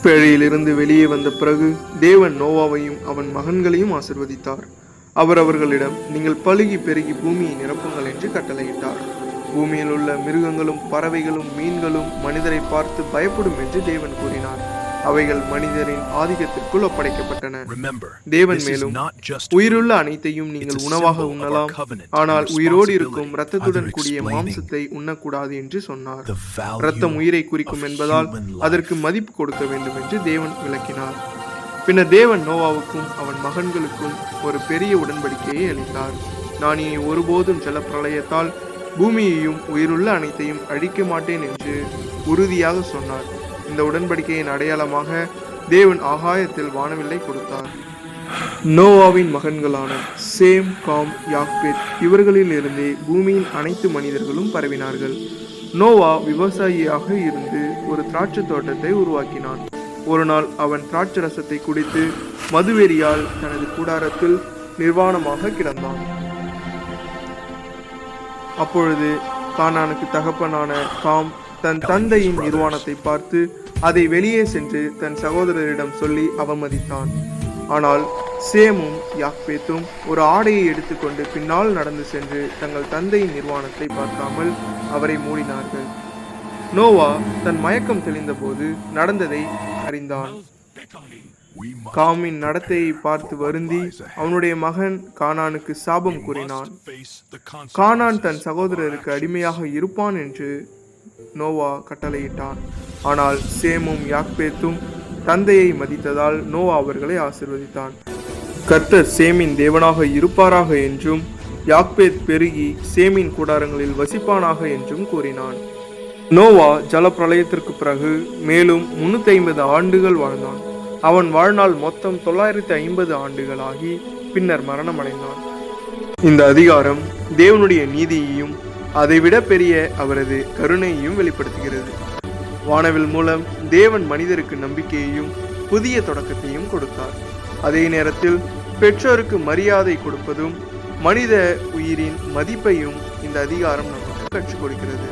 பேழையிலிருந்து வெளியே வந்த பிறகு தேவன் நோவாவையும் அவன் மகன்களையும் ஆசிர்வதித்தார். அவர் அவர்களிடம், நீங்கள் பலுகி பெருகி பூமியை நிரப்புங்கள் என்று கட்டளையிட்டார். பூமியில் உள்ள மிருகங்களும் பறவைகளும் மீன்களும் மனிதரை பார்த்து பயப்படும் என்று தேவன் கூறினார். அவைகள் மனிதரின் ஆதிக்கத்திற்குள் ஒப்படைக்கப்பட்டன. தேவன் மேலும், உயிருள்ள அனைத்தையும் நீங்கள் உணவாக உண்ணலாம், ஆனால் உயிரோடு இருக்கும் இரத்தத்துடன் கூடிய மாம்சத்தை உண்ணக்கூடாது என்று சொன்னார். இரத்தம் உயிரை குறிக்கும் என்பதால் அதற்கு மதிப்பு கொடுக்க வேண்டும் என்று தேவன் விளக்கினார். பின்னர் தேவன் நோவாவுக்கும் அவன் மகன்களுக்கும் ஒரு பெரிய உடன்படிக்கையை அளித்தார். நான் இனி ஒருபோதும் ஜலப்பிரளயத்தால் பூமியையும் உயிருள்ள அனைத்தையும் அழிக்க மாட்டேன் என்று உறுதியாக சொன்னார். இந்த உடன்படிக்கையின் அடையாளமாக தேவன் ஆகாயத்தில் வானவில்லை கொடுத்தார். நோவாவின் மகன்களான சேம், காம், யாப்பேத் இவர்களில் இருந்தே பூமியின் அனைத்து மனிதர்களும் பரவினார்கள். நோவா விவசாயியாக இருந்து ஒரு திராட்சை தோட்டத்தை உருவாக்கினான். ஒரு நாள் அவன் திராட்சை ரசத்தை குடித்து மதுவெறியால் தனது கூடாரத்தில் நிர்வாணமாக கிடந்தான். அப்பொழுது கானானுக்கு தகப்பனான காம் தன் தந்தையின் நிர்வாணத்தை பார்த்து அதை வெளியே சென்று தன் சகோதரரிடம் சொல்லி அவமதித்தான். ஆனால் சேமும் யாப்பேத்தும் ஒரு ஆடையை எடுத்துக்கொண்டு பின்னால் நடந்து சென்று தங்கள் தந்தையின் நிர்வாணத்தை பார்க்காமல் அவரை மூடினார்கள். நோவா தன் மயக்கம் தெளிந்த போது நடந்ததை அறிந்தான். காமின் நடத்தையை பார்த்து வருந்தி அவனுடைய மகன் கானானுக்கு சாபம் கூறினான். கானான் தன் சகோதரருக்கு அடிமையாக இருப்பான் என்று நோவா கட்டளையிட்டான். ஆனால் சேமும் யாப்பேத்தும் தந்தையை மதித்ததால் நோவா அவர்களை ஆசீர்வதித்தான். கர்த்தர் சேமின் தேவனாக இருப்பாராக என்றும் யாப்பேத் பெருகி சேமின் கூடாரங்களில் வசிப்பானாக என்றும் கூறினான். நோவா ஜலப்பிரளயத்திற்கு பிறகு மேலும் 350 ஆண்டுகள் வாழ்ந்தான். அவன் வாழ்நாள் மொத்தம் 950 ஆண்டுகளாகி பின்னர் மரணமடைந்தான். இந்த அதிகாரம் தேவனுடைய நீதியையும் அதைவிட பெரிய அவரது கருணையையும் வெளிப்படுத்துகிறது. வானவில் மூலம் தேவன் மனிதருக்கு நம்பிக்கையையும் புதிய தொடக்கத்தையும் கொடுத்தார். அதே நேரத்தில் பெற்றோருக்கு மரியாதை கொடுப்பதும் மனித உயிரின் மதிப்பையும் இந்த அதிகாரம் நமக்கு கற்றுக் கொடுக்கிறது.